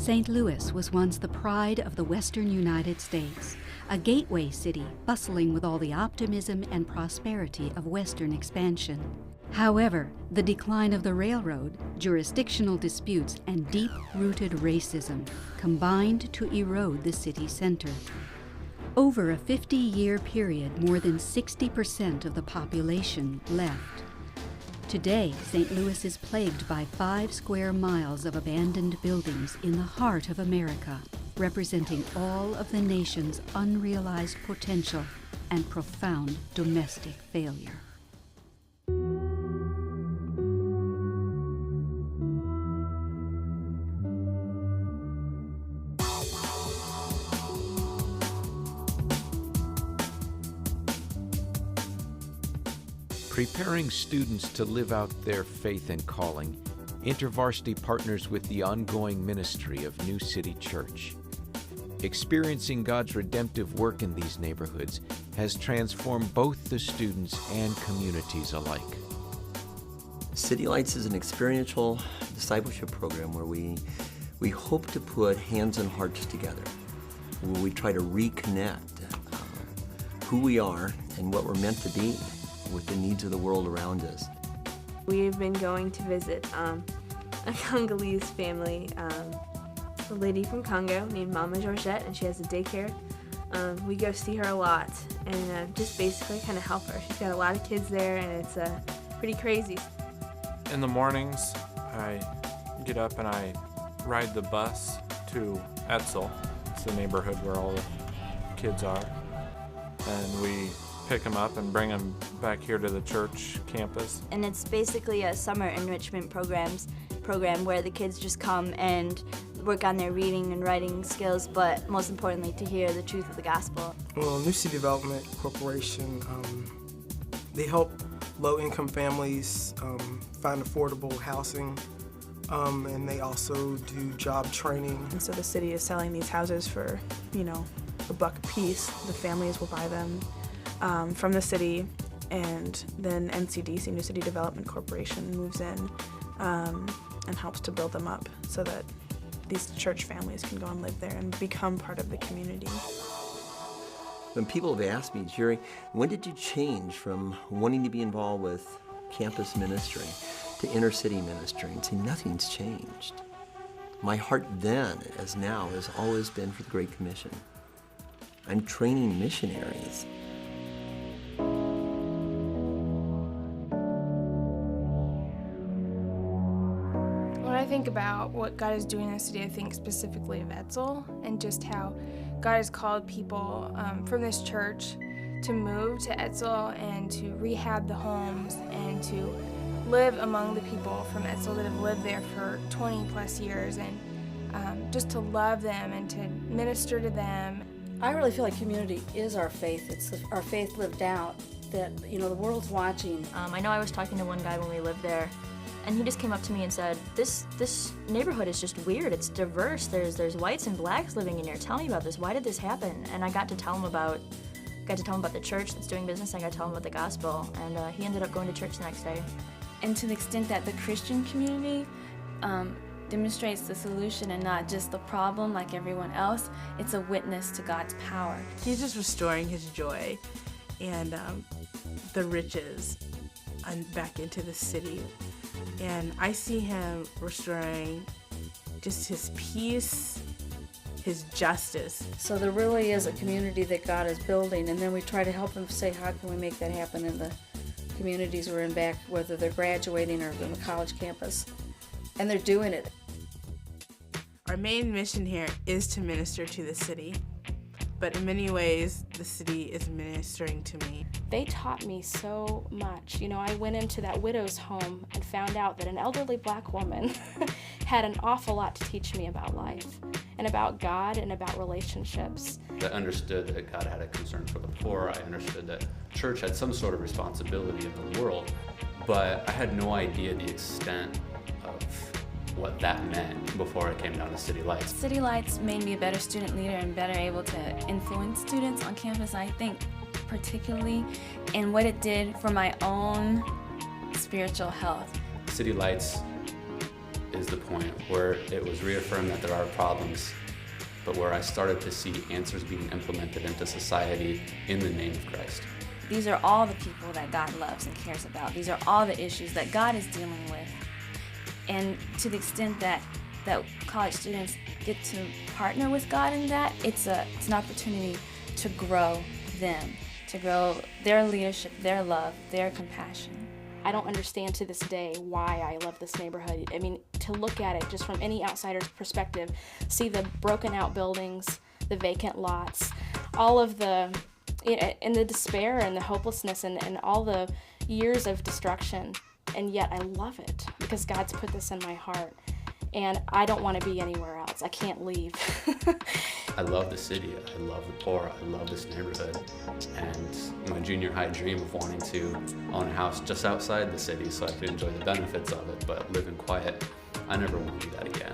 St. Louis was once the pride of the western United States, a gateway city bustling with all the optimism and prosperity of western expansion. However, the decline of the railroad, jurisdictional disputes, and deep-rooted racism combined to erode the city center. Over a 50-year period, more than 60% of the population left. Today, St. Louis is plagued by 5 square miles of abandoned buildings in the heart of America, representing all of the nation's unrealized potential and profound domestic failure. Preparing students to live out their faith and calling, InterVarsity partners with the ongoing ministry of New City Church. Experiencing God's redemptive work in these neighborhoods has transformed both the students and communities alike. CityLights is an experiential discipleship program where we hope to put hands and hearts together, where we try to reconnect who we are and what we're meant to be with the needs of the world around us. We've been going to visit a Congolese family, a lady from Congo named Mama Georgette, and she has a daycare. We go see her a lot and just basically kind of help her. She's got a lot of kids there, and it's pretty crazy. In the mornings, I get up and I ride the bus to Etzel. It's the neighborhood where all the kids are. And we pick them up and bring them back here to the church campus. And it's basically a summer enrichment program where the kids just come and work on their reading and writing skills, but most importantly to hear the truth of the gospel. Well, New City Development Corporation, they help low-income families find affordable housing, and they also do job training. And so the city is selling these houses for, $1 a piece. The families will buy them from the city, and then NCDC, New City Development Corporation, moves in and helps to build them up so that these church families can go and live there and become part of the community. When people have asked me, Gerry, when did you change from wanting to be involved with campus ministry to inner city ministry? And say, nothing's changed. My heart then, as now, has always been for the Great Commission. I'm training missionaries. When I think about what God is doing in this city, I think specifically of Etzel and just how God has called people from this church to move to Etzel and to rehab the homes and to live among the people from Etzel that have lived there for 20 plus years, and just to love them and to minister to them. I really feel like community is our faith. It's our faith lived out, that the world's watching. I know I was talking to one guy when we lived there, and he just came up to me and said, this neighborhood is just weird. It's diverse. There's whites and blacks living in here. Tell me about this. Why did this happen? And I got to tell him about the church that's doing business. I got to tell him about the gospel, and he ended up going to church the next day. And to the extent that the Christian community demonstrates the solution and not just the problem like everyone else, it's a witness to God's power. He's just restoring his joy and the riches back into the city. And I see him restoring just his peace, his justice. So there really is a community that God is building, and then we try to help him say, how can we make that happen in the communities we're in back, whether they're graduating or on the college campus. And they're doing it. Our main mission here is to minister to the city, but in many ways, the city is ministering to me. They taught me so much. I went into that widow's home and found out that an elderly black woman had an awful lot to teach me about life and about God and about relationships. I understood that God had a concern for the poor. I understood that church had some sort of responsibility in the world, but I had no idea the extent of what that meant before it came down to CityLights. CityLights made me a better student leader and better able to influence students on campus, I think, particularly in what it did for my own spiritual health. CityLights is the point where it was reaffirmed that there are problems, but where I started to see answers being implemented into society in the name of Christ. These are all the people that God loves and cares about. These are all the issues that God is dealing with. And to the extent that college students get to partner with God in that, it's an opportunity to grow them, to grow their leadership, their love, their compassion. I don't understand to this day why I love this neighborhood. I mean, to look at it just from any outsider's perspective, see the broken out buildings, the vacant lots, all of the, and the despair and the hopelessness and all the years of destruction, and yet I love it because God's put this in my heart. And I don't want to be anywhere else. I can't leave. I love the city. I love the poor. I love this neighborhood. And my junior high dream of wanting to own a house just outside the city so I could enjoy the benefits of it, but live in quiet, I never want to do that again.